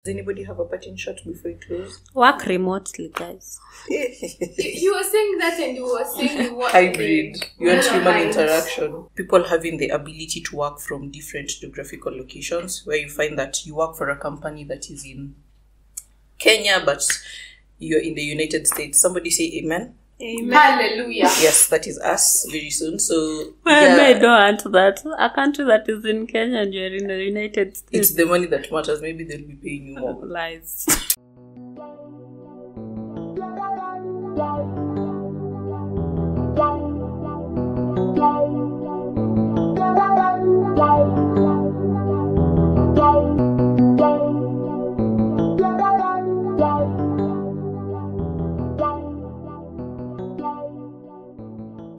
Does anybody have a parting shot before you close? Work remotely, guys. You were saying that and you were saying you want hybrid. You want human interaction. People having the ability to work from different geographical locations, where you find that you work for a company that is in Kenya, but you're in the United States. Somebody say amen. Amen. Hallelujah. Yes, that is us very soon. So I don't answer that. A country that is in Kenya and you're in the United States. It's the money that matters. Maybe they'll be paying you more. Lies.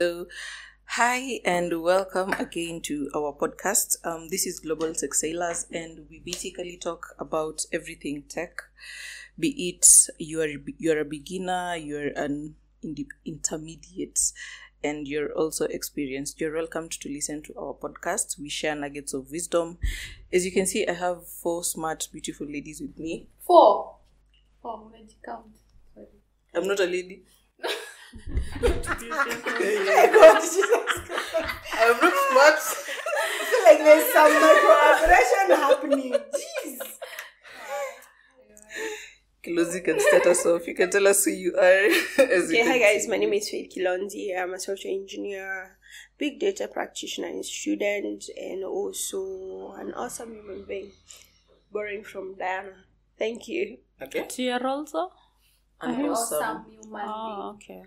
So, hi and welcome again to our podcast. This is Global Tech Sailors, and we basically talk about everything tech. Be it you're a beginner, you're an intermediate, and you're also experienced. You're welcome to listen to our podcast. We share nuggets of wisdom. As you can see, I have 4 smart, beautiful ladies with me. 4. Oh, where'd you count? Sorry. I'm not a lady. God, Jesus. I'm not smart. I feel like there's some microaggression happening. Jeez. Kilonzi can start us off. You can tell us who you are. Hi guys, my name is Kilonzi. I'm a software engineer, big data practitioner and student, and also an awesome human being. Borrowing from Diana. Thank you. Okay. So you're also? An Awesome human being. Oh, okay.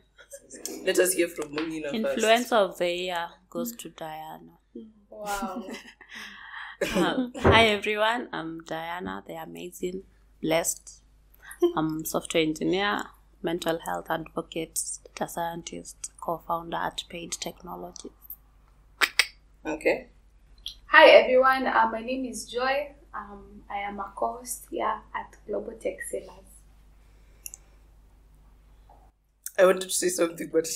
Let us hear from Mongina first. Influencer of the year goes to Diana. Wow. Hi everyone, I'm Diana, the amazing, blessed. I'm software engineer, mental health advocate, data scientist, co-founder at Paid Technology. Okay. Hi everyone, my name is Joy. I am a co-host here at Global Tech Sailors. I wanted to say something, but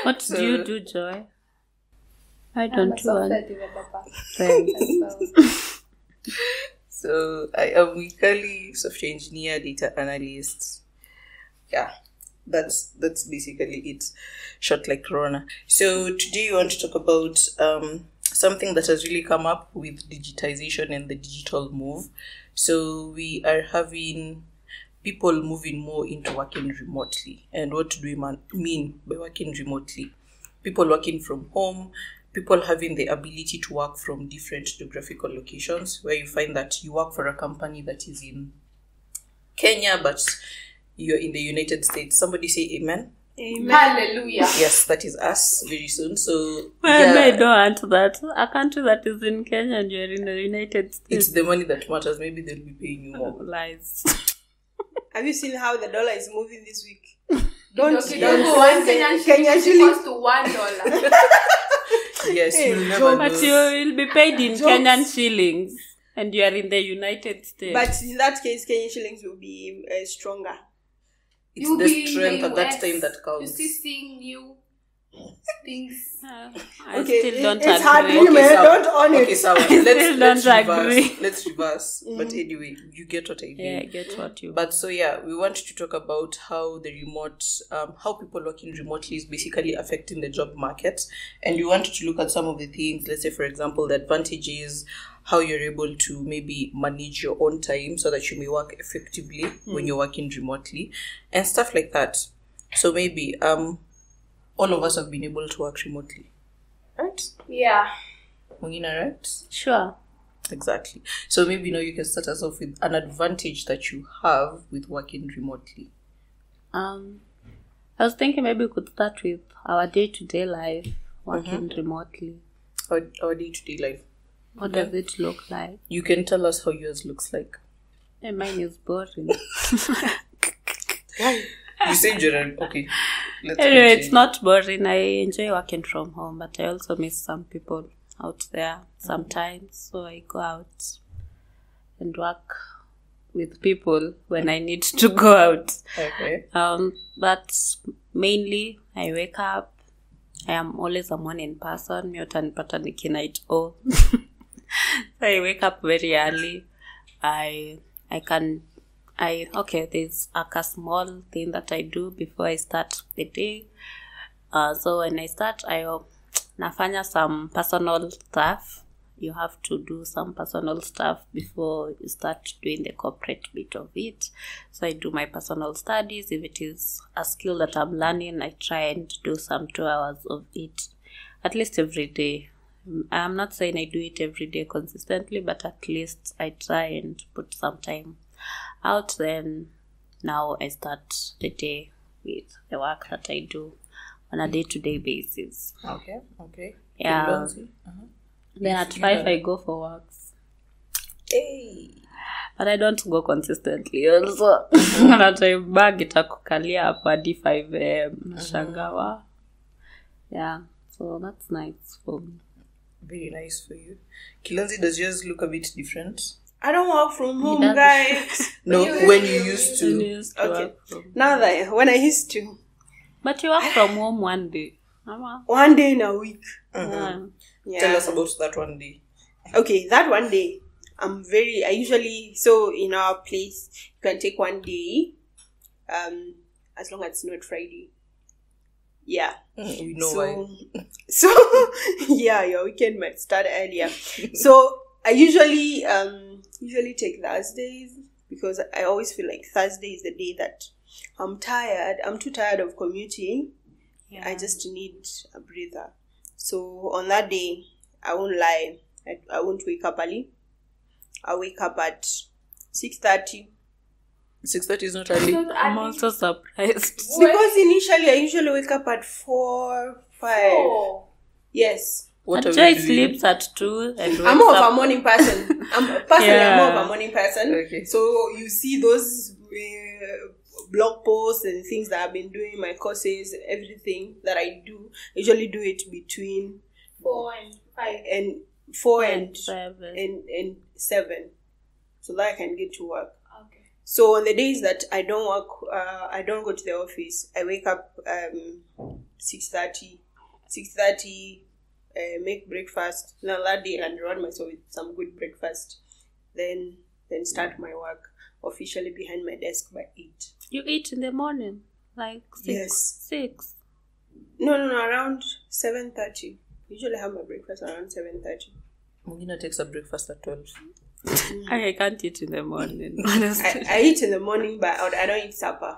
What do you do, Joy? I I'm don't a software do developer. Thanks. So I am Mwikali, software engineer, data analyst. Yeah, that's basically it. Short like Corona. So today we want to talk about something that has really come up with digitization and the digital move. So we are having people moving more into working remotely. And what do we mean by working remotely? People working from home, people having the ability to work from different geographical locations, where you find that you work for a company that is in Kenya, but you're in the United States. Somebody say amen. Amen. Hallelujah. Yes, that is us very soon. So I don't answer that. A country that is in Kenya and you're in the United States. It's the money that matters. Maybe they'll be paying you more. Lies. Have you seen how the dollar is moving this week? Don't Don't one Kenyan Kenya shilling shilling. equals to $1. Yes, Hey, you'll never But know. you will be paid in Jokes. Kenyan shillings and you are in the United States. But in that case, Kenyan shillings will be stronger. It's You'll the be in strength the at that US. time that You counts. still seeing new things. I still don't it's agree. hard, man. so- Don't own it. Okay, so still let's don't reverse. agree. Let's reverse. But anyway, you get what I mean. Yeah, I get what you. But so yeah, we want to talk about how the remote, how people working remotely is basically affecting the job market, and we wanted to look at some of the things. Let's say, for example, the advantages, how you're able to maybe manage your own time so that you may work effectively when you're working remotely, and stuff like that. So maybe all of us have been able to work remotely, right? Yeah. Mongina, right? Sure. Exactly. So maybe now you can start us off with an advantage that you have with working remotely. I was thinking maybe we could start with our day-to-day life working remotely. Our day-to-day life. What does it look like? You can tell us how yours looks like. Hey, mine is boring. You said you're okay. Let's Anyway, it's continue. not boring. I enjoy working from home, but I also miss some people out there sometimes. So I go out and work with people when I need to go out. Okay. But mainly I wake up. I am always a morning person. Miotanipata nikinight owl. So I wake up very early. there's a small thing that I do before I start the day. So when I start, I nafanya some personal stuff. You have to do some personal stuff before you start doing the corporate bit of it. So I do my personal studies. If it is a skill that I'm learning, I try and do some 2 hours of it, at least every day. I'm not saying I do it every day consistently, but at least I try and put some time out. Then now I start the day with the work that I do on a day-to-day basis. Okay. Yeah. Kilonzi. Then at 5 I go for walks. Hey. But I don't go consistently also. At a bag itakukalia hapo hadi 5 nashangawa. Yeah, so that's nice for me. Very nice for you. Kilonzi, does yours look a bit different? I don't work from home, guys. No, when you used to. Okay. Now that when I used to. But you work from home one day. One day in a week. Yeah. Tell us about that one day. Okay, that one day, I usually, so in our place, you can take one day, as long as it's not Friday. Yeah. We know why. So, yeah, your weekend might start earlier. So, I usually take Thursdays, because I always feel like Thursday is the day that I'm tired. I'm too tired of commuting. Yeah. I just need a breather. So on that day, I won't lie. I won't wake up early. I wake up at 6:30. 6:30 is not early. I'm also surprised. Because initially I usually wake up at 4, 5. 4. Yes. What are Joy we doing? sleeps at 2 and I'm more wakes of up. a morning person. I'm more of a morning person. Okay. So you see those blog posts and things that I've been doing, my courses, everything that I do. I usually do it between 4 and 5. And 4 and 7. and 7. So that I can get to work. Okay. So on the days that I don't work, I don't go to the office, I wake up 6:30, make breakfast. Now that day and run myself with some good breakfast. Then start my work officially behind my desk by 8. You eat in the morning? Like 6? Yes. 6? No, around 7:30. Usually have my breakfast around 7:30. Mongina takes a breakfast at 12. I can't eat in the morning, honestly. I eat in the morning, but I don't eat supper.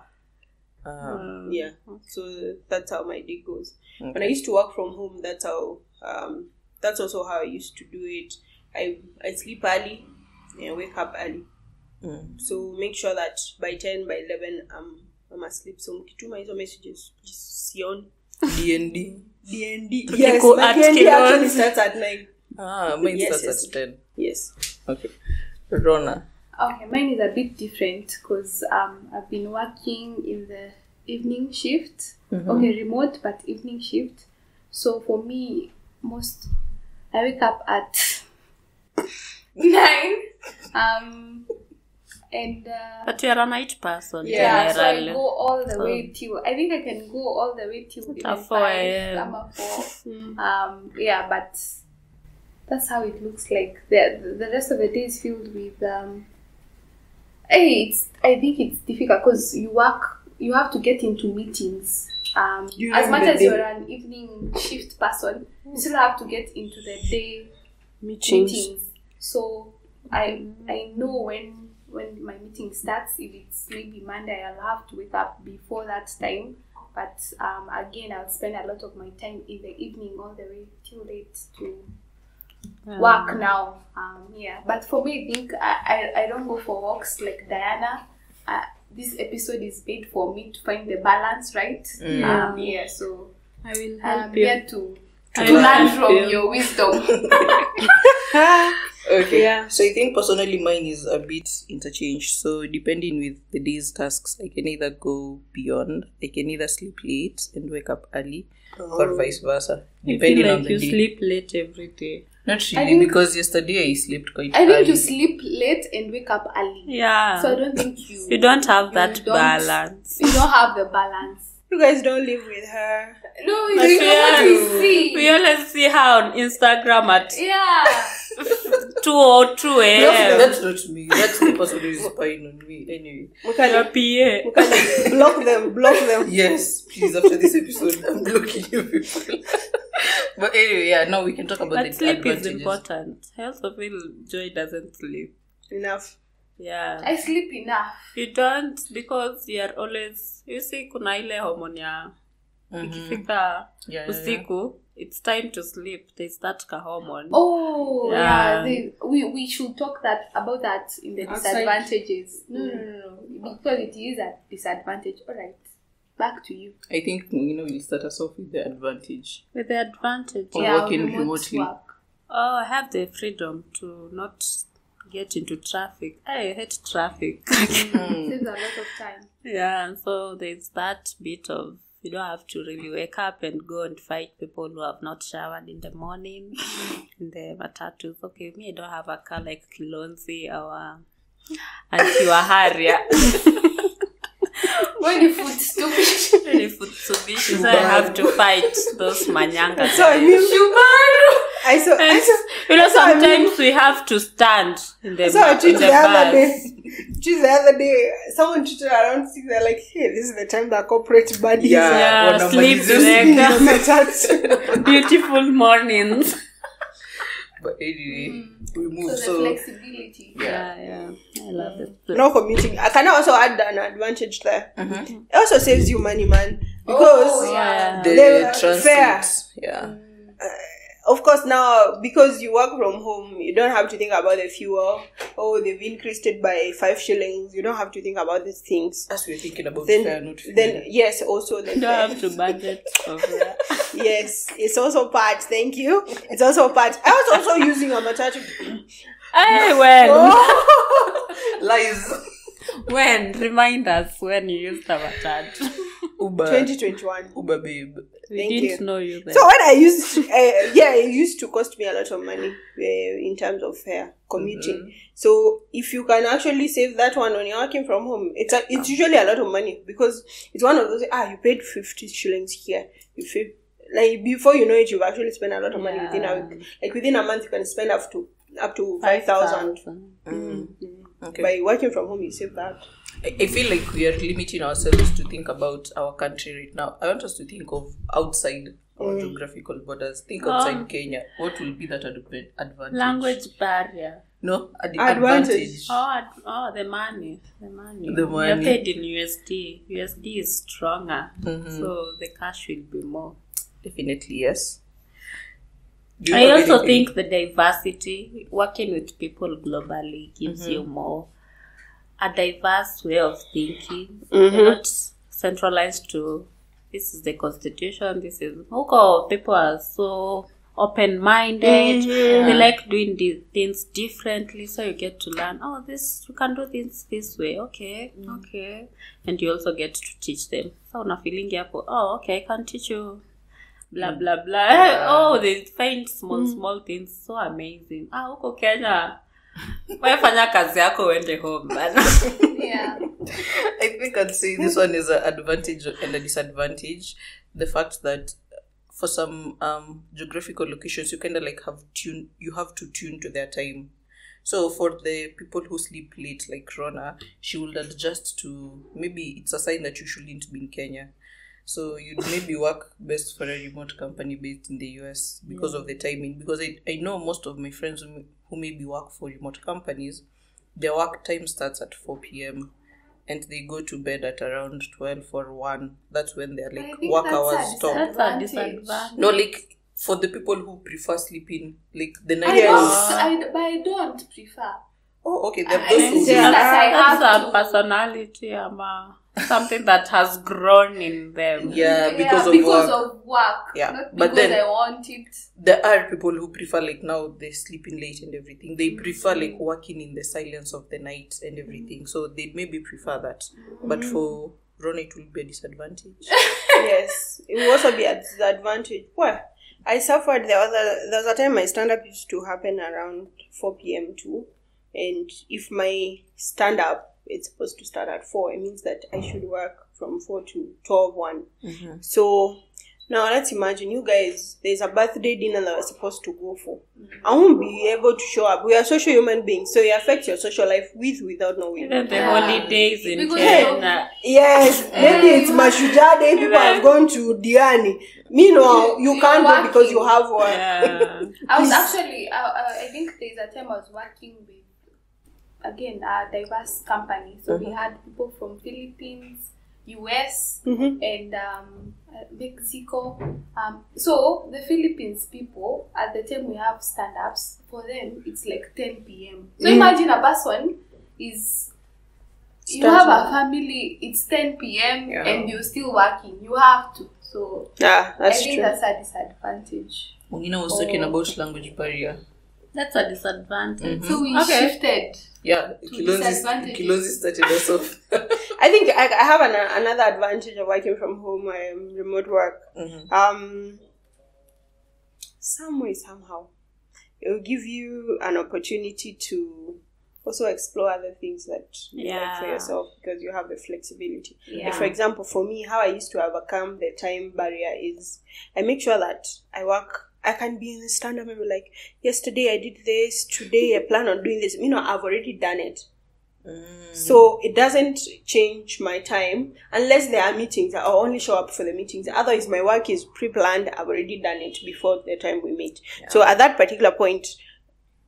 Yeah. So that's how my day goes. Okay. When I used to work from home, that's also how I used to do it. I sleep early and I wake up early. So make sure that by 10, by 11, I'm asleep. So mkituma hizo messages, just sion. D&D. Yes, my D&D actually starts at 9. Mine starts at 10. Yes. Okay. Rona. Okay, mine is a bit different because I've been working in the evening shift. Okay, remote but evening shift. So for me, I wake up at 9. And but you're a night person. yeah, so I generally. go all the way till I think I can go all the way till At 4 a.m. I'm a 4. Yeah, but that's how it looks like. The rest of the day is filled with I think it's difficult because you have to get into meetings. As much as you're an evening shift person, you still have to get into the day meetings. So I know when my meeting starts. If it's maybe Monday, I'll have to wake up before that time. But again, I'll spend a lot of my time in the evening all the way till late to work now. Yeah, but for me, I think I don't go for walks like Diana. This episode is made for me to find the balance, right? Yeah, so I will I'm help you. here to learn from your wisdom. Okay. Yeah. So I think personally mine is a bit interchanged. So depending with the day's tasks, I can either go beyond, I can either sleep late and wake up early, or vice versa. You Depending feel on like the you day. sleep late every day. Not really, because yesterday I slept quite I early. think you sleep late and wake up early. Yeah. So I don't think you You don't have that don't- balance. You don't have the balance. You guys don't live with her. No, But you know what we see. we always see her on Instagram at Yeah. 2:02 a.m. That's not me. That's the person who is spying on me. Anyway. Mwikali, PA. block them. Yes, please, after this episode, I'm blocking you people. But anyway, yeah, now we can talk about But the sleep advantages. is important. I also feel Joy doesn't sleep. Enough. Yeah. I sleep enough. You don't, because you're always, you see kuna ile hormone ya ikifika usiku, it's time to sleep. There's that hormone. Oh, Yeah. We should talk about that in the disadvantages. No. Because it is a disadvantage. All right. Back to you. I think, we'll start us off with the advantage. With the advantage. Of Yeah, working remote remotely. work. Oh, I have the freedom to not get into traffic. I hate traffic. Saves a lot of time. Yeah, so there's that bit of, you don't have to really wake up and go and fight people who have not showered in the morning in the matatus. Okay, me, I don't have a car like Kilonzi or Antiwaharia. When you food stupid. Really food Mitsubishi, so I have to fight those manyanga. So I mean, I saw Sometimes we have to stand in the, I tweeted in the the other bus. day. The other day, someone tweeted around 6. They're like, "Hey, this is the time that corporate buddies Yeah, One of sleep my like beautiful mornings. But anyway, we move. So So, the flexibility. Yeah, I love it. No commuting. I can also add an advantage there. It also saves you money, man. Oh, Because yeah. the They're fair. transit. Yeah. of course, now because you work from home, you don't have to think about the fuel. Oh, they've increased it by 5 shillings. You don't have to think about these things. As we're thinking about Then, fair, not fair. then yes, also the You don't fair. have to budget for that. Yes, it's also part. Thank you. It's also part. I was also using a matatu. Hey, when? Lies. When? Remind us when you used Avatar. Uber. 2021. Uber, babe. We Thank didn't you. know you then. So when I used, it used to cost me a lot of money in terms of fare commuting. So if you can actually save that one when you're working from home, it's usually a lot of money because it's one of those. You paid 50 shillings here. Like before you know it, you've actually spent a lot of money within a week. Like within a month, you can spend up to 5,000. Okay. By working from home, you save that. I feel like we are limiting ourselves to think about our country right now. I want us to think of outside our geographical borders. Think outside Kenya. What will be that advantage? Language barrier. No, Advantage. The money. The You're money. paid in USD. USD is stronger, so the cash will be more. Definitely, yes. Do you I have also anything? think the diversity, working with people globally, gives you more a diverse way of thinking. You're not centralized to this is the constitution, this is people are so open-minded. They like doing things differently, so you get to learn, you can do things this way, okay. And you also get to teach them. So una feeling hapo, I can teach you blah blah blah. They find small things so amazing. Huko Kenya wewe fanya kazi yako uende home bana. Yeah. I think I'd say this one is an advantage and a disadvantage. The fact that for some geographical locations you kind of like you have to tune to their time. So for the people who sleep late like Rona, she will adjust to, maybe it's a sign that you shouldn't be in Kenya. So you'd maybe work best for a remote company based in the US because of the timing. Because I know most of my friends who maybe work for remote companies, their work time starts at 4 p.m. and they go to bed at around 12 or 1. That's when their work hours stop. That's a disadvantage. No, like for the people who prefer sleeping, like the night But I don't prefer. Oh, okay. There are those who That's a personality, something that has grown in them. because of work. Yeah, Not but because then I want it. there are people who prefer, like now they're sleeping late and everything. They prefer like working in the silence of the night and everything. So they maybe prefer that. But for Rona, it will be a disadvantage. Yes, it will also be a disadvantage. Well, I suffered. There was a time my stand-up used to happen around 4 p.m. too. And if my stand-up it's supposed to start at 4, it means that I should work from 4 to 12, 1. So now let's imagine you guys, there's a birthday dinner that we're supposed to go for. I won't be able to show up. We are social human beings, so it affects your social life without knowing. Even the holidays in Because Kenya. Yes, maybe it's Mashujaa Day, people have gone to Diani. Meanwhile, you can't go because you have one. Yeah. I was actually, I think there's a time I was working with, again, a diverse company. So we had people from Philippines, US, and Mexico. So the Philippines people, at the time we have stand-ups, for them it's like 10 p.m. So imagine a person you have a family, it's 10 p.m. and you're still working. You have to. So Yeah, that's I think true. that's a disadvantage. Mongina was talking about language barrier. That's a disadvantage. So we Okay. shifted. Yeah, disadvantages. Kilonzi started us off. I think I have another advantage of working from home, remote work. Some way, somehow, it will give you an opportunity to also explore other things that you like for yourself because you have the flexibility. Yeah. Like for example, for me, how I used to overcome the time barrier is I make sure that I can be in the stand-up and be like, yesterday I did this, today I plan on doing this. I've already done it. So it doesn't change my time unless there are meetings. I'll only show up for the meetings. Otherwise, my work is pre-planned. I've already done it before the time we meet. Yeah. So at that particular point,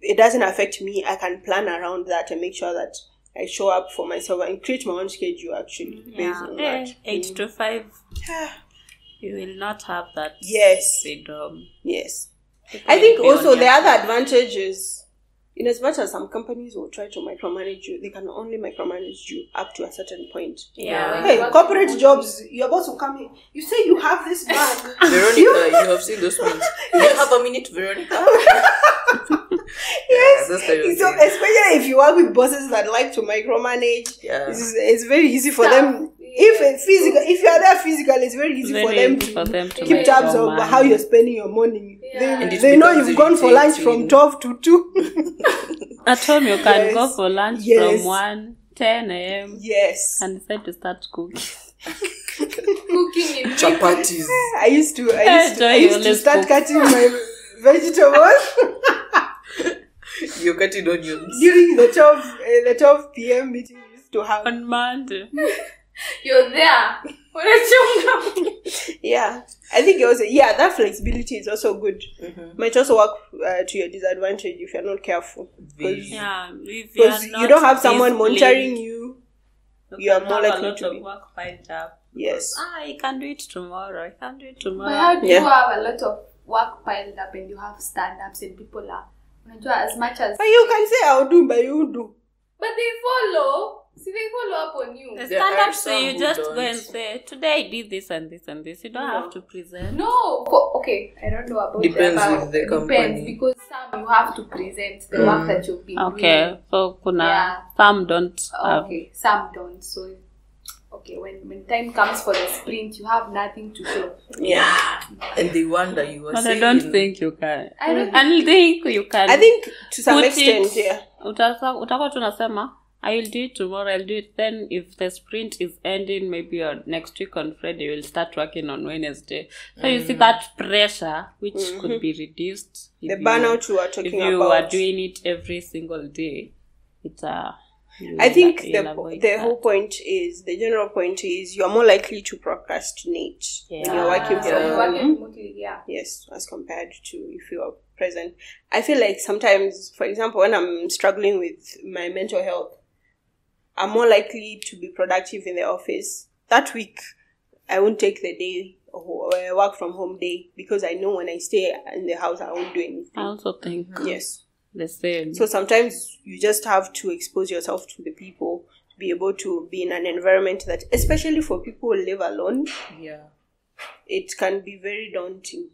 it doesn't affect me. I can plan around that and make sure that I show up for myself and create my own schedule actually based on that. 8 to 5. You will not have that freedom. Yes. I think also the other advantage is, in as much as some companies will try to micromanage you, they can only micromanage you up to a certain point. Yeah. Hey, corporate jobs, your boss will come in. You say you have this bag. Veronica, you have seen those ones. You have a minute, Veronica? Yes. That's kind of So thing. especially if you work with bosses that like to micromanage, Yeah. it's very easy for them. If you are there physically, it's very easy for them to keep tabs of how you're spending your morning. Yeah. They know you've gone for lunch from 12 to 2. At home, you can go for lunch from 1, 10 a.m. Yes. and decide to start cooking. Cooking in Chapatis. I used to always start cook. cutting my vegetables You're cutting onions. during the 12 p.m. meeting we used to have. On Monday. You're there. Yeah, I think it was that flexibility is also good. Might also work to your disadvantage if you're not careful. Because you don't have someone monitoring you. You are more likely to be. Work piled up. Yes. I can do it tomorrow. But how do you have a lot of work piled up and you have stand-ups and people are as much as... But you can say I'll do, but you do. But they follow. See, they follow up on you. The There are stand-up, some so you who just don't. go and say, today I did this and this and this. You don't have to present. No. Okay, I don't know about Depends that. with the Depends, company. because some you have to present the work that you've been doing. Okay, so some don't have. Okay, some don't. So, okay, when time comes for the sprint, you have nothing to show. Yeah. And they wonder you were But saying. I don't think you can. I don't think you can. I think to some put extent, it, utakuwa tunasema, I will do it tomorrow, I'll do it. Then if the sprint is ending maybe on next week on Friday, you will start working on Wednesday. So you see that pressure, which could be reduced. the burnout you are talking if you about. are doing it every single day, it's I think the whole point is, the general point is, you're more likely to procrastinate when you're working from You're home. working remotely, yeah. Yes, as compared to if you are present. I feel like sometimes, for example, when I'm struggling with my mental health, I'm more likely to be productive in the office. That week, I won't take the day or work from home day because I know when I stay in the house, I won't do anything. I also think Yes. the same. So sometimes you just have to expose yourself to the people to be able to be in an environment that, especially for people who live alone, Yeah. it can be very daunting.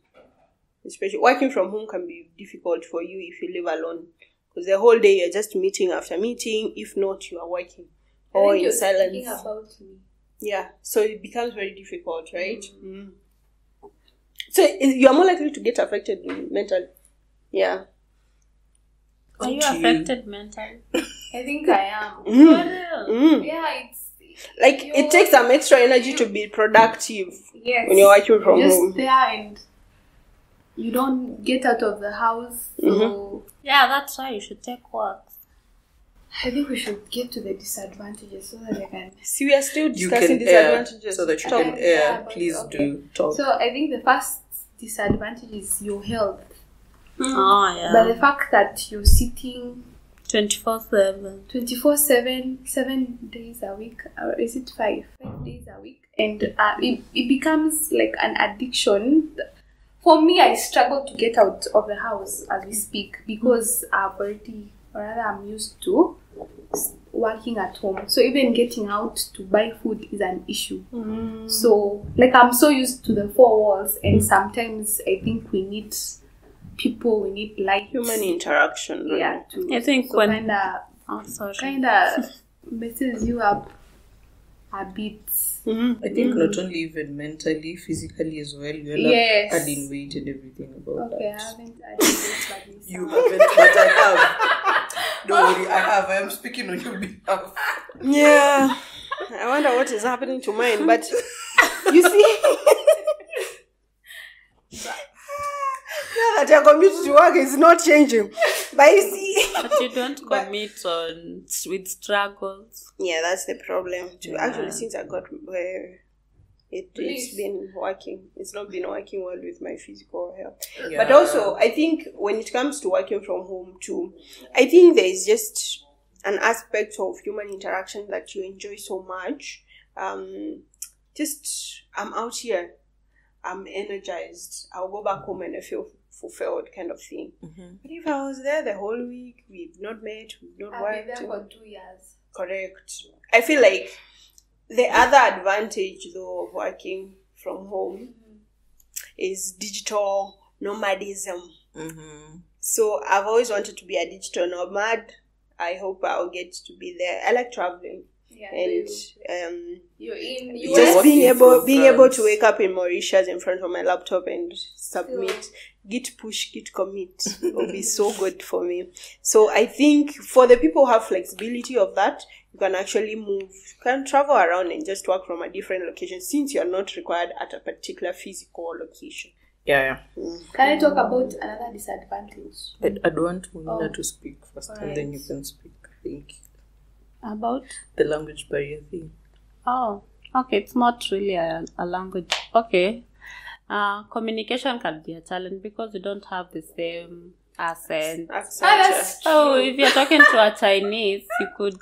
Especially working from home can be difficult for you if you live alone. Because the whole day you're just meeting after meeting. If not, you are working. Or in silence. Thinking about me. Yeah. So it becomes very difficult, right? So you're more likely to get affected mentally. Yeah. Are you affected mentally? I think I am. For real? Yeah, Like, it takes some extra energy to be productive Yes. when you're working from just home. there and you don't get out of the house. So Yeah, that's why you should take walks. I think we should get to the disadvantages so that I can. See, we are still You discussing can air, disadvantages. so that you Talk. can Yeah, air. but Please okay. do talk. So I think the first disadvantage is your health. Oh, yeah. But the fact that you're sitting 24/7. 24/7, 7 days a week, or is it 5 days a week? And it becomes like an addiction. For me, I struggle to get out of the house as we speak because I'm used to working at home. So even getting out to buy food is an issue. So like I'm so used to the four walls, and sometimes I think we need people, we need light, Human interaction. Right? yeah, to I think so when- kinda kinda messes you up a bit. I think not only even mentally, physically as well. You end Yes. up adding weight and everything about Okay, I that. haven't added this, but this You haven't, but I have. Don't worry, I have. I am speaking on your behalf. Yeah. I wonder what is happening to mine, but you see, now that your commute to work is not changing, but you see, But you don't commit on with struggles. yeah, that's the problem. Too. Yeah. Actually, since I got where it's been working, it's not been working well with my physical health. Yeah. But also, I think when it comes to working from home too, I think there is just an aspect of human interaction that you enjoy so much. I'm out here, I'm energized. I'll go back home and I feel fulfilled, kind of thing. But if I was there the whole week, we've not met, we've not I've been worked. there for 2 years. Correct. I feel like the other advantage though of working from home is digital nomadism. So I've always wanted to be a digital nomad. I hope I'll get to be there. I like traveling. Yeah, And you're in. Yeah, just what being if able from to France? wake up in Mauritius in front of my laptop and submit, git push, git commit will be so good for me. So I think for the people who have flexibility of that, you can actually move, you can travel around and just work from a different location since you're not required at a particular physical location. Yeah. Can I talk about another disadvantage? I'd want Mongina to speak first, and then you Alright. can speak. Thank you. About? The language barrier thing. Oh, okay. It's not really a language. Okay. Communication can be a challenge because you don't have the same accent. So if you're talking to a Chinese, you could.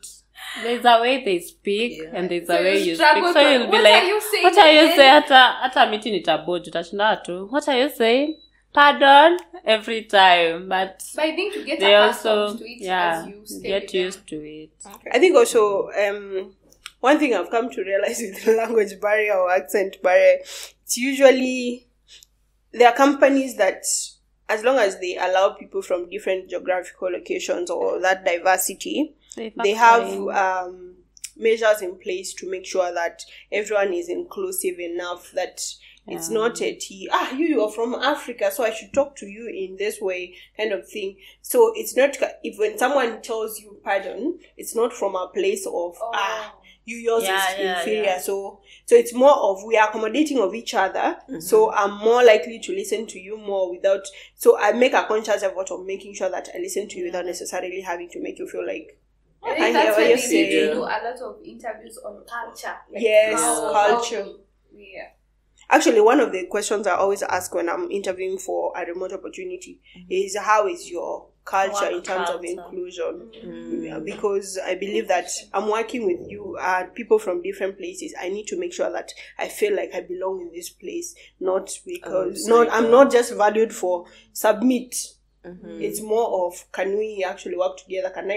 There's a way they speak and there's a way you speak. So you'll be like, what are you saying? Hata miti nitaboju, utashinda tu. What are you saying? Pardon? Every time. But I think to get they accustomed also, to it yeah, as you stay get with them. used to it. I think also one thing I've come to realize with the language barrier or accent barrier, it's usually there are companies that, as long as they allow people from different geographical locations or that diversity, they have measures in place to make sure that everyone is inclusive enough that it's not you are from Africa, so I should talk to you in this way, kind of thing. So it's not, if when someone tells you pardon, it's not from a place of yours is inferior. Yeah. So it's more of we are accommodating of each other. So I'm more likely to listen to you more without. So I make a conscious effort of making sure that I listen to you without necessarily having to make you feel like. I think that's why they do a lot of interviews on culture. Like Yes, how- culture. Yeah. Actually, one of the questions I always ask when I'm interviewing for a remote opportunity is how is your culture Work in terms of culture. inclusion? Yeah, because I believe that I'm working with you, people from different places. I need to make sure that I feel like I belong in this place, not because I'm not just valued for submit. It's more of, can we actually work together? Can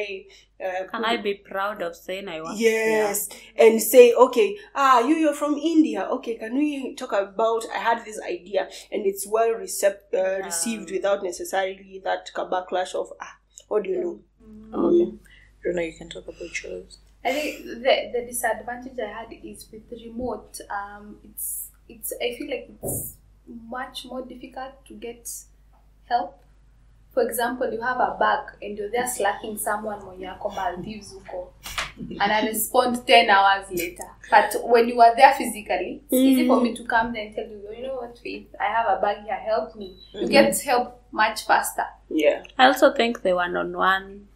I be proud of saying I want? Yes, and say, okay, you're from India. Okay, can we talk about, I had this idea and it's well received without necessarily that backlash of, what do you know? Okay. Rona, you can talk about yours. I think the disadvantage I had is with the remote. It's I feel like it's much more difficult to get help. For example, you have a bag and you're there slacking someone when you're Maldives huko. and I respond 10 hours later. But when you are there physically, it's easy for me to come there and tell you, you know what, Faith, I have a bag here, help me. You get help much faster. Yeah. I also think the one-on-one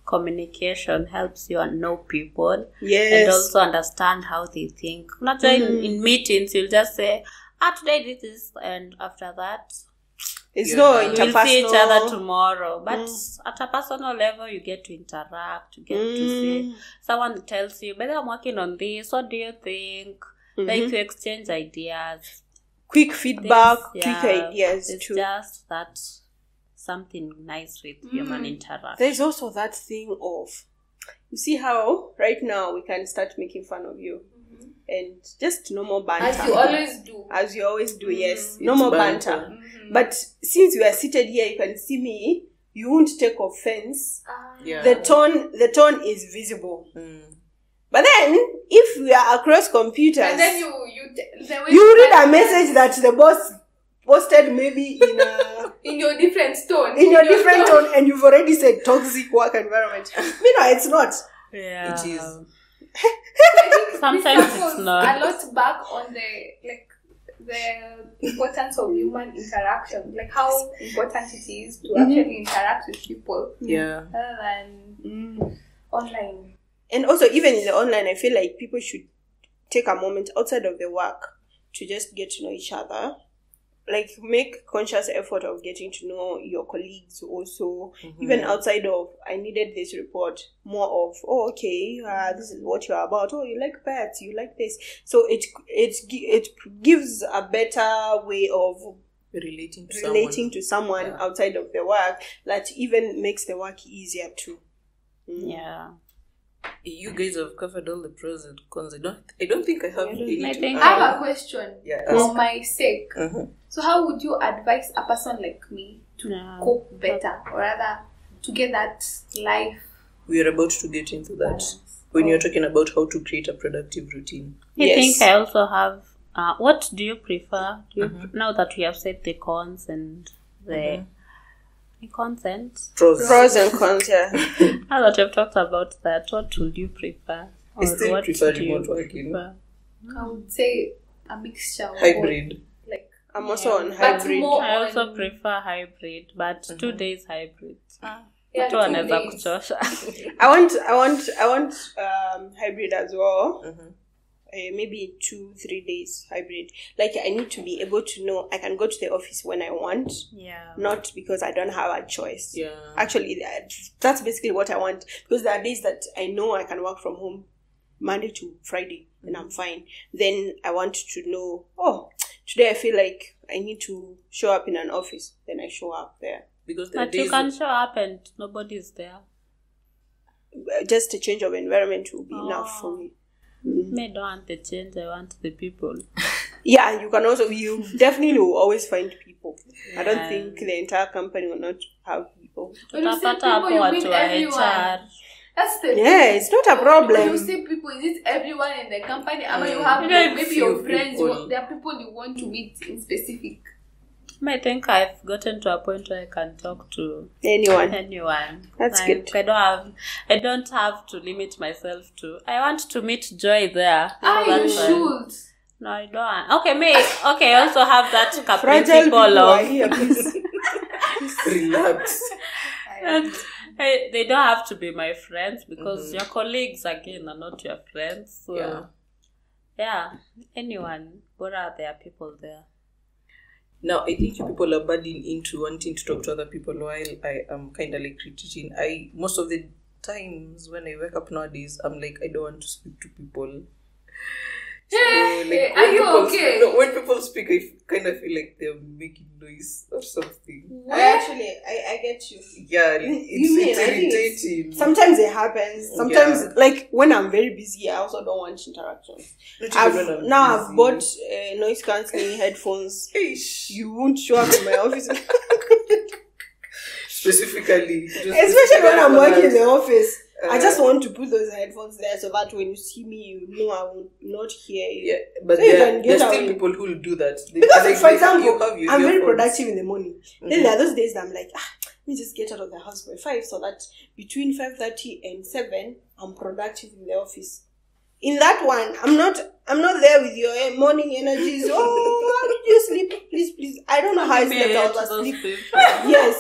communication helps you know people. Yes. And also understand how they think. Not in meetings, you'll just say, today this is, and after that, it's no we'll interpersonal. see each other tomorrow. But at a personal level, you get to interact, you get to see. Someone tells you, but I'm working on this, what do you think? Like, you exchange ideas. Quick feedback, quick ideas it's too. Just that something nice with human interaction. There's also that thing of, you see how right now we can start making fun of you. And just normal banter. As you always do. As you always do, yes. Normal banter. But since we are seated here, you can see me, you won't take offense. The tone is visible. But then, if we are across computers, and then you read a message that the boss posted maybe in your different tone. In your different tone, and you've already said toxic work environment. Meanwhile, it's not. Yeah. It is. Sometimes it's not. A lot back on the importance of human interaction, like how important it is to actually interact with people. Yeah. Rather than online. And also, even in the online, I feel like people should take a moment outside of the work to just get to know each other. Like, make conscious effort of getting to know your colleagues also. Even outside of, I needed this report, more of, okay, this is what you're about. Oh, you like pets, you like this. So it gives a better way of relating to someone outside of the work, that even makes the work easier too. Yeah. You guys have covered all the pros and cons. I don't think I have any. I have a question for my sake. Mm-hmm. So how would you advise a person like me to cope better, or rather to get that life? We are about to get into that when you're talking about how to create a productive routine. I think I also have. What do you prefer? Now that we have said the cons and the consent, pros and cons, yeah. Now that we've talked about that, what would you prefer? I still prefer remote working. I would say a mixture of hybrid. Like, I'm also on hybrid. I also prefer hybrid, but 2 days hybrid. Yeah, 2 days. I want hybrid as well. Maybe 2-3 days hybrid. Like, I need to be able to know I can go to the office when I want. Yeah. Not because I don't have a choice. Yeah. Actually, that's basically what I want. Because there are days that I know I can work from home Monday to Friday and I'm fine. Then I want to know, today I feel like I need to show up in an office. Then I show up there. Because but you can show up and nobody's there. Just a change of environment will be enough for me. I don't want the change, I want the people. Yeah, you definitely will always find people. I don't think the entire company will not have people. When you say people, you mean everyone. That's the thing. It's not a problem. When you say people, is it everyone in the company? I mean, you have maybe your friends, there are people you want to meet in specific. I think I've gotten to a point where I can talk to anyone. That's good. I don't have to limit myself to. I want to meet Joy there. You should. No, I don't. Okay, I also have that principle of relax. And they don't have to be my friends because your colleagues again are not your friends. So yeah, anyone. What are there people there? Now, I think people are budding into wanting to talk to other people while I am kind of like critiquing. Most of the times when I wake up nowadays, I'm like, I don't want to speak to people. So, like, are you okay? When people speak, I kind of feel like they're making noise or something. I get you. Yeah, it's irritating. Sometimes it happens. Sometimes, like, when I'm very busy, I also don't want interactions. I've bought noise cancelling headphones. You won't show up in my office. Specifically. Especially when I'm working in the office. I just want to put those headphones there so that when you see me, you know I will not hear you. Yeah, but so there's still people who will do that. Because, for example, I'm very productive in the morning. Then there are those days that I'm like, let me just get out of the house by 5 so that between 5:30 and 7, I'm productive in the office. In that one, I'm not there with your morning energies. Oh, how did you sleep? Please. I don't know how I slept. I was asleep. Yes.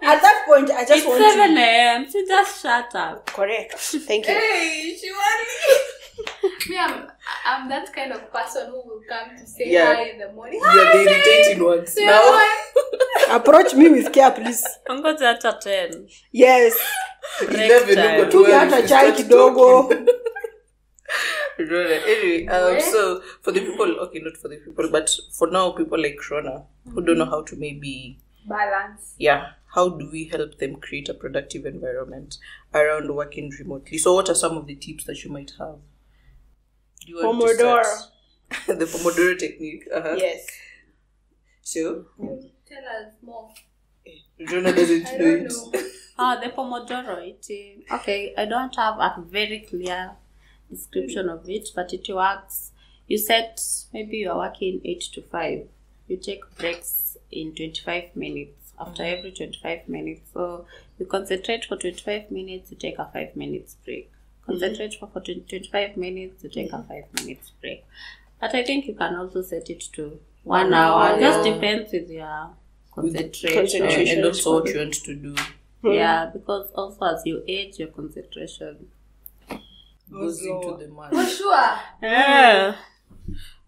At that point, I just want 7 a.m. So just shut up. Correct. Thank you. Hey, she want Me, I'm that kind of person who will come to say Yeah. hi in the morning. You're the irritating ones. Say Now, hi. Approach me with care, please. I'm going to at 10. Yes. 11 time. uko Tuki 12, hata you chai start kidogo. talking. Anyway, so for the people, okay, not for the people, but for now, people like Rhona who don't know how to maybe, Balance. how do we help them create a productive environment around working remotely? So, what are some of the tips that you might have? Do you want to Pomodoro. start? The Pomodoro technique. Yes. So, Tell us more. Rhona doesn't I know don't it. know. The Pomodoro. Okay, I don't have a very clear description of it, but it works. You set, maybe you are working 8 to 5. You take breaks in 25 minutes. After every 25 minutes. So you concentrate for 25 minutes, you take a 5 minutes break. Concentrate for 25 minutes, you take a 5 minutes break. But I think you can also set it to 1 hour. Yeah. Just depends with your concentration. And also what you want to do. Yeah, because also as you age, your concentration Goes into the For mind. sure. Yeah.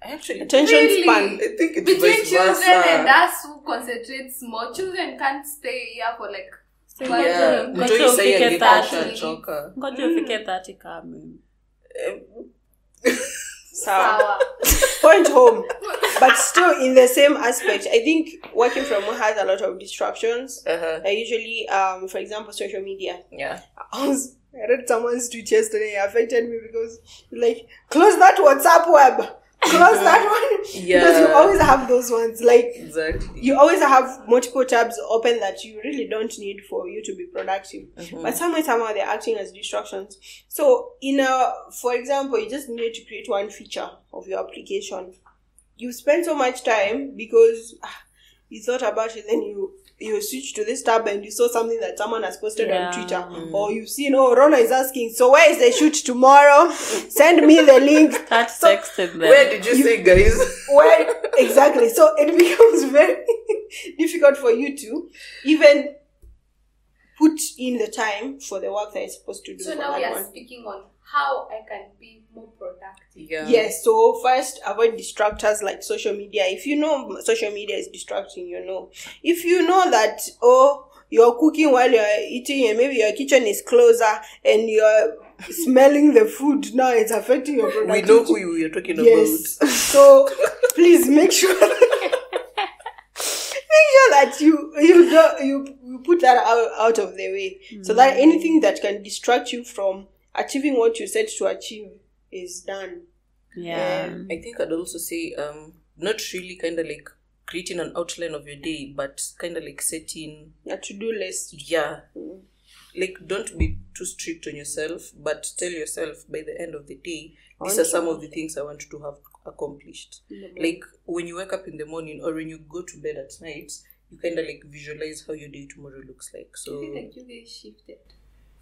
Actually, Attention Really? span. I think it's Between vice children versa. and us who concentrates more, children can't stay here for like 1 Yeah, year. mtu isai Ufike angekosha 30. choka. Ngoja ufike 30 kama. Sour. Point home. But still in the same aspect, I think working from home has a lot of distractions. I usually, for example, social media. Yeah. I read someone's tweet yesterday. It affected me because, like, close that WhatsApp web. Close that one. Yeah. Because you always have those ones. Like, Exactly. you always have multiple tabs open that you really don't need for you to be productive. But somehow they're acting as distractions. So, for example, you just need to create one feature of your application. You spend so much time because you thought about it, then you switch to this tab and you saw something that someone has posted on Twitter, or you've seen, Rhona is asking, so where is the shoot tomorrow? Send me the link. That's So, texted them. Where did you say, guys? Where exactly? So it becomes very difficult for you to even put in the time for the work that you're supposed to do. So for now that we are one. speaking on how I can be more productive. Yeah. Yes, so first avoid distractors like social media. If you know social media is distracting, you know. If you know that, you're cooking while you're eating and maybe your kitchen is closer and you're smelling the food, now it's affecting your productivity. We know who we are talking Yes. So please make sure that you put that out of the way, so that anything that can distract you from achieving what you set to achieve is done. Yeah. I think I'd also say, not really kind of like creating an outline of your day, but kind of like setting, A to-do list. like don't be too strict on yourself, but tell yourself by the end of the day, these are some of the things I want to have accomplished. Like when you wake up in the morning or when you go to bed at night, you kind of like visualize how your day tomorrow looks like. So I feel like you guys shifted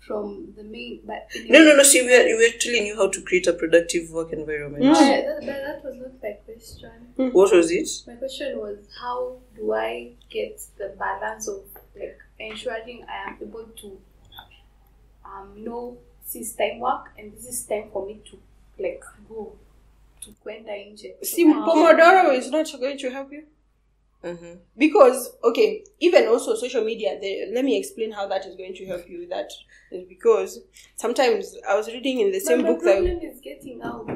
from the main, but no. See, we're telling you how to create a productive work environment. that was not my question. What was it? My question was, how do I get the balance of like ensuring I am able to know this is time work and this is time for me to like go to kwenda nje. See, Pomodoro is not going to help you. Because, okay, even also social media, let me explain how that is going to help you with that. Is because sometimes I was reading in the same book that problem is getting out.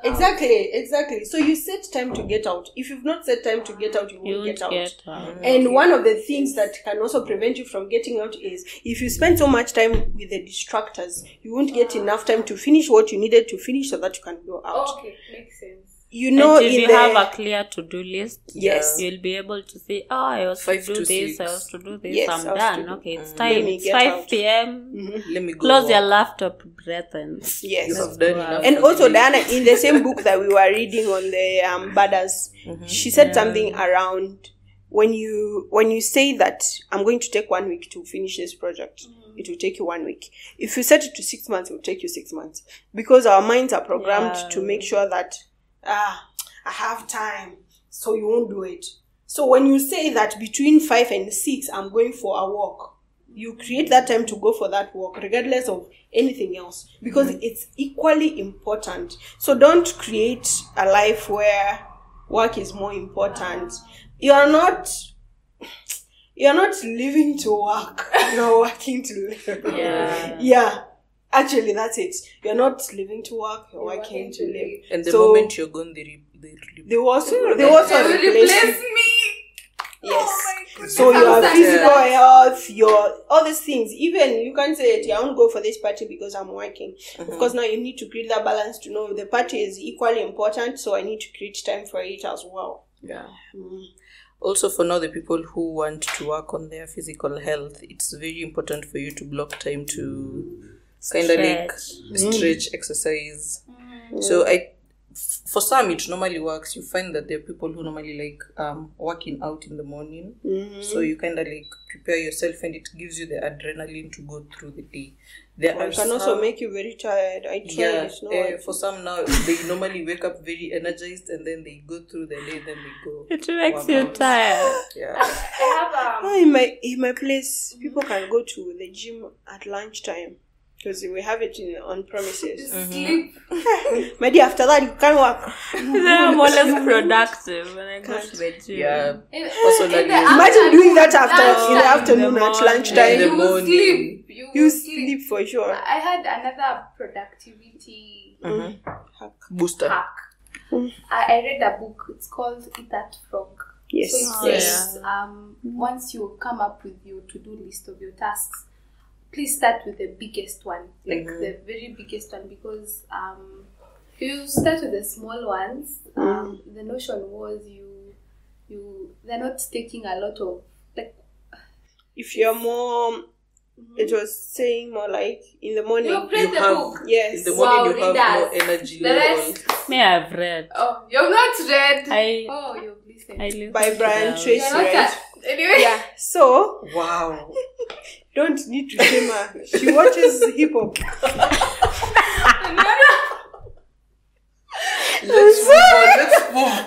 Exactly. So you set time to get out. If you've not set time to get out, you won't get out. out. And one of the things that can also prevent you from getting out is if you spend so much time with the distractors, you won't get enough time to finish what you needed to finish so that you can go out. Okay, makes sense. You know, and if you have a clear to-do list, yes, you'll be able to say, I was to do this, I was to do this, yes, I'm done. Okay, it's time. It's 5 out. p.m. Let me go. Close your laptop, brethren. Yes. I've done enough. And also, Diana, in the same book that we were reading on the Badass, she said something around when you say that I'm going to take 1 week to finish this project, it will take you 1 week. If you set it to 6 months, it will take you 6 months. Because our minds are programmed to make sure that, I have time, so you won't do it. So when you say that between 5 and 6, I'm going for a walk, you create that time to go for that walk, regardless of anything else, because it's equally important. So don't create a life where work is more important. You're not living to work. You're working to live. Yeah. Actually, that's it. You're not living to work. You're working to live. And the moment you're gone, they also replace me. Yes. Oh So your physical health, your all these things. Even you can't say it, I won't go for this party because I'm working. Of course, now you need to create that balance to know the party is equally important, so I need to create time for it as well. Yeah. Also, for now, the people who want to work on their physical health, it's very important for you to block time to kind of like stretch, exercise. So for some, it normally works. You find that there are people who normally like working out in the morning. So you kind of like prepare yourself, and it gives you the adrenaline to go through the day. There It can also make you very tired. I tried. For some now, they normally wake up very energized, and then they go through the day. Then they go. It makes you tired. Yeah. I have In my place, people can go to the gym at lunchtime. Because we have it on premises. sleep. Maybe after that, you can't work. I'm always productive when I go to the gym. Yeah. Also, Imagine doing that in the afternoon at lunchtime. In the morning. You sleep for sure. I had another productivity Booster. hack. I read a book. It's called Eat That Frog. Yes. So it says, once you come up with your to-do list of your tasks, please start with the biggest one, like the very biggest one, because if you start with the small ones, the notion was they're not taking a lot of, like, if you're more, it was saying more like in the morning. You've read the book. Yes. In the morning you have more energy The rest. Me, I've read. Oh, you've not read. You've listened. I listened By Brian to Tracy, You're not right? anyway. Yeah. So Wow. don't need to shame her. She watches hip hop. Let's move.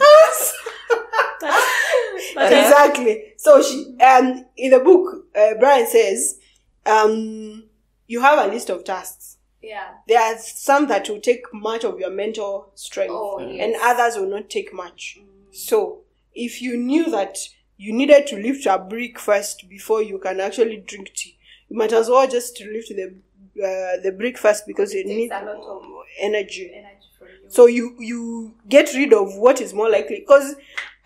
Exactly. So she in the book, Brian says, you have a list of tasks. Yeah. There are some that will take much of your mental strength, and others will not take much. So if you knew that you needed to lift a brick first before you can actually drink tea, you might as well just lift the brick first, because it needs a lot of energy from you. So you get rid of what is more likely, because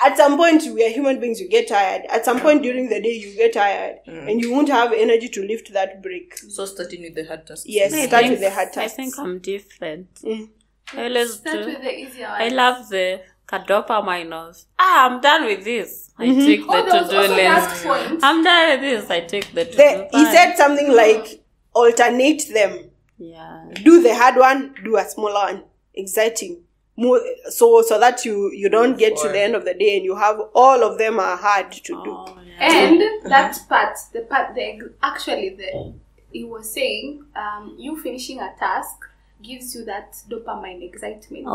at some point we are human beings, you get tired. At some point during the day you get tired, and you won't have energy to lift that brick. So starting with the hard tasks. Yes, start with the hard tasks. I think I'm different. Mm. I always Start do. with the easier one. I love the dopamine of, I'm done with this. I take the to-do list. I'm done with this. I take the to-do He said something like, alternate them. Yeah. Do the hard one, do a smaller one. Exciting. More, so that you don't get to the end of the day and you have all of them are hard to do. Yeah. And that part, he was saying, you finishing a task gives you that dopamine excitement.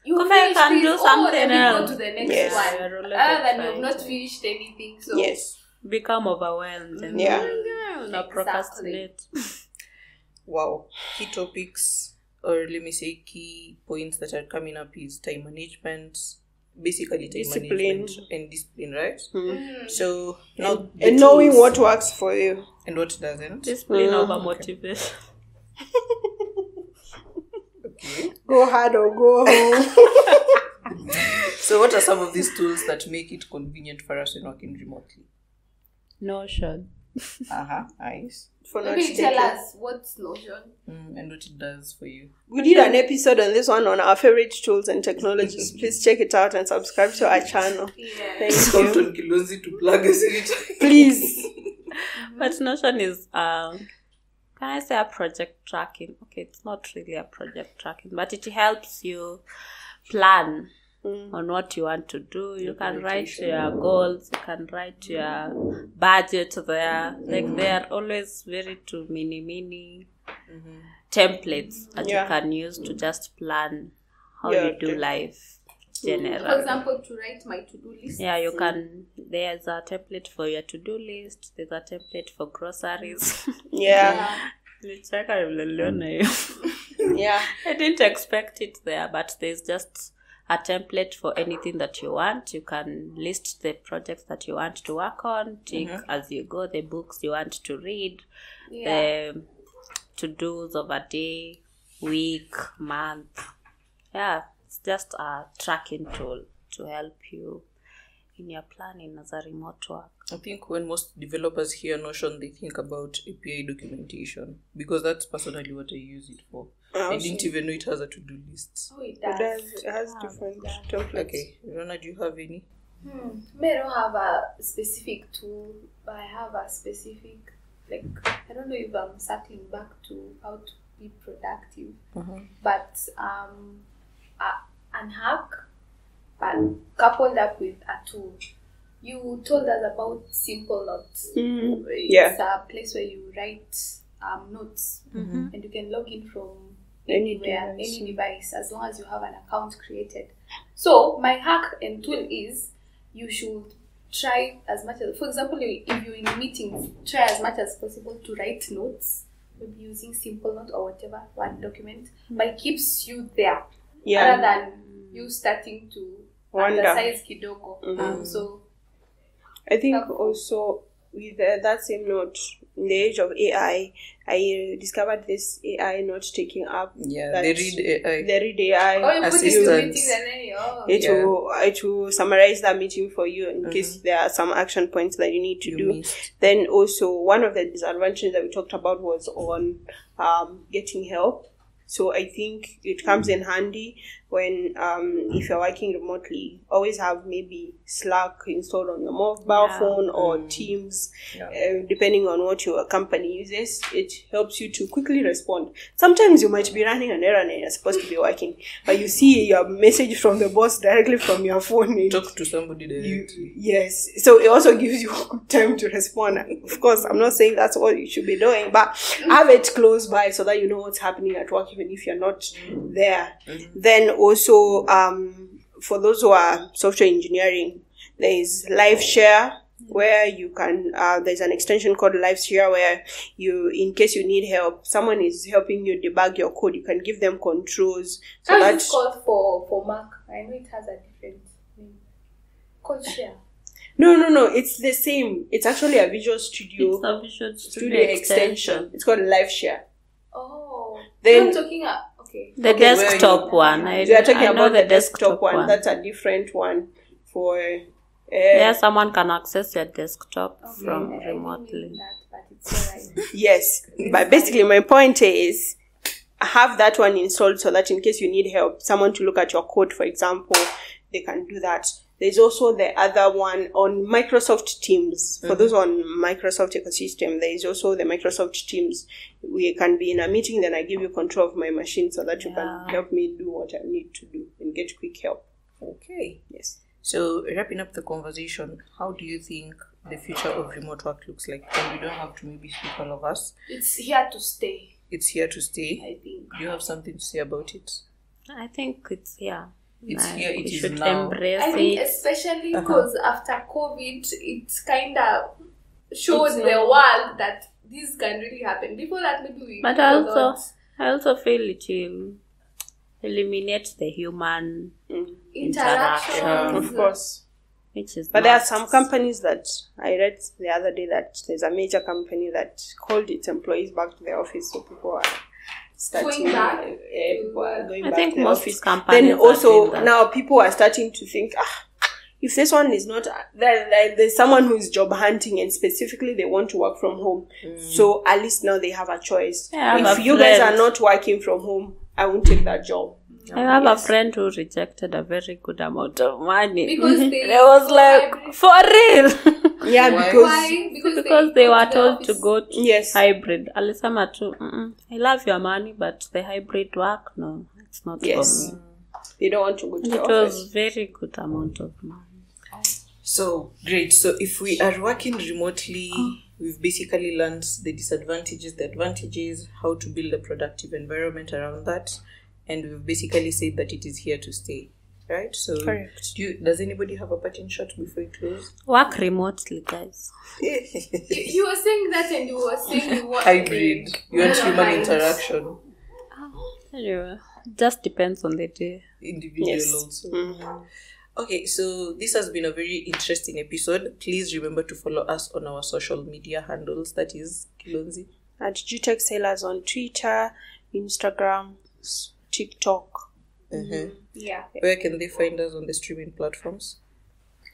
You Come I can do something let me else. go to the next one. You're really Other than you've excited. not finished anything. So Yes. Become overwhelmed. And Exactly. procrastinate. Wow. Key topics, or let me say key points that are coming up is time management. Basically time management and discipline, right? So now And knowing what works for you. and what doesn't. Discipline over motivation. Okay. Go hard or go home. So what are some of these tools that make it convenient for us when working remotely? Notion. Nice. For not maybe tell taking. us what's Notion. And what it does for you. We did an episode on this one on our favorite tools and technologies. Please check it out and subscribe to our channel. Yeah. Thank Count you. on Kilonzi to plug us anytime. Please. But Notion is, can I say a project tracking? Okay, it's not really a project tracking, but it helps you plan on what you want to do. You can write your goals, you can write your budget there. Like they are always very too mini templates that you can use to just plan how you do life generally. For example, to write my to-do list. Yeah, you can. There's a template for your to-do list. There's a template for groceries. Yeah. Yeah. I didn't expect it there, but there's just a template for anything that you want. You can list the projects that you want to work on, tick as you go, the books you want to read, the to-dos of a day, week, month. Yeah, it's just a tracking tool to help you in your planning as a remote work. I think when most developers hear Notion, they think about API documentation, because that's personally what I use it for. I didn't even know it has a to-do list. Oh, it does. It has different templates. Okay, Rona, do you have any? I don't have a specific tool, but I have a specific, like, I don't know if I'm circling back to how to be productive, but an hack, but coupled up with a tool. You told us about Simple Notes. It's a place where you write notes, and you can log in from anywhere, any device, as long as you have an account created. So my hack and tool is you should try as much as, for example, if you're in meetings, try as much as possible to write notes, maybe using Simple Note or whatever, one document, but it keeps you there, rather than you starting to undersize kidogo. So I think also with that same note, in the age of AI, I discovered this AI note taking up. Yeah, they read AI. They read AI. Oh, you put it in meetings and then it will summarize that meeting for you in case there are some action points that you need to do. Then also, one of the disadvantages that we talked about was on getting help. So I think it comes in handy when if you're working remotely, always have maybe Slack installed on your mobile phone or Teams, depending on what your company uses. It helps you to quickly respond. Sometimes you might be running an errand and you're supposed to be working, but you see your message from the boss directly from your phone. Talk to somebody directly. Yes. So it also gives you time to respond. Of course, I'm not saying that's what you should be doing, but have it close by so that you know what's happening at work, even if you're not there. Then also, for those who are software engineering, there is Live Share, where you can, there's an extension called Live Share where you, in case you need help, someone is helping you debug your code, you can give them controls. So that's called for Mac. I know it has a different name. Code Share. No, it's the same. It's actually a Visual Studio. It's a Visual Studio extension. It's called Live Share. Oh. Then I'm talking about, the desktop one. You are talking about the desktop one. That's a different one for... someone can access your desktop from remotely. But it's alright. Yes, but basically my point is have that one installed so that in case you need help, someone to look at your code, for example, they can do that. There's also the other one on Microsoft Teams. For those on Microsoft ecosystem, there is also the Microsoft Teams. We can be in a meeting, then I give you control of my machine so that you can help me do what I need to do and get quick help. Okay. Yes. So, wrapping up the conversation, how do you think the future of remote work looks like? And we don't have to maybe speak all of us. It's here to stay. It's here to stay. I think. Do you have something to say about it? I think it's here. It's here, it is should now. Embrace I think it. especially because after COVID, it's kind of showed the world that this can really happen. Before that, maybe we... But I also feel it will eliminate the human interaction. Of course. Which is but there are some companies that I read the other day that there's a major company that called its employees back to the office, so people are starting going back. People are going I back think to the most office. companies Then also are doing that. now people are starting to think, if this one is not there's someone who is job hunting and specifically they want to work from home, so at least now they have a choice. If you guys are not working from home, I won't take that job. I have a friend who rejected a very good amount of money. Because they was like, for real. Yeah, Why? Because they were told to go to hybrid. Alisema tu, I love your money, but the hybrid work, no, it's not for me. they don't want to go to the It office. was very good amount of money. So great. So if we are working remotely, we've basically learned the disadvantages, the advantages, how to build a productive environment around that, and we've basically said that it is here to stay. Right? So Correct. does anybody have a parting shot before we close? Work remotely, guys. You were saying that, and you were saying you want Hybrid. You want Never human mind. interaction. Anyway, just depends on the day. Individual Yes. also. Okay, so this has been a very interesting episode. Please remember to follow us on our social media handles. That is Kilonzi. At Jutex Sailors on Twitter, Instagram, TikTok. Yeah. Where can they find us on the streaming platforms?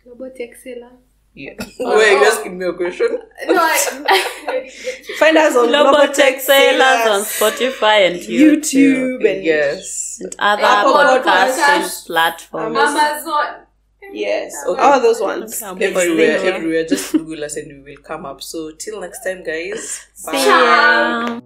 Global Tech Seller. Yeah. Wait, you asking me a question? No, I Find us on Global Tech Sailors on Spotify and YouTube. and Yes. and other Apple podcasting Podcasts. platforms. Amazon. yes, Okay. all those ones. Everywhere. Just Google us and we will come up. So till next time, guys. See ya.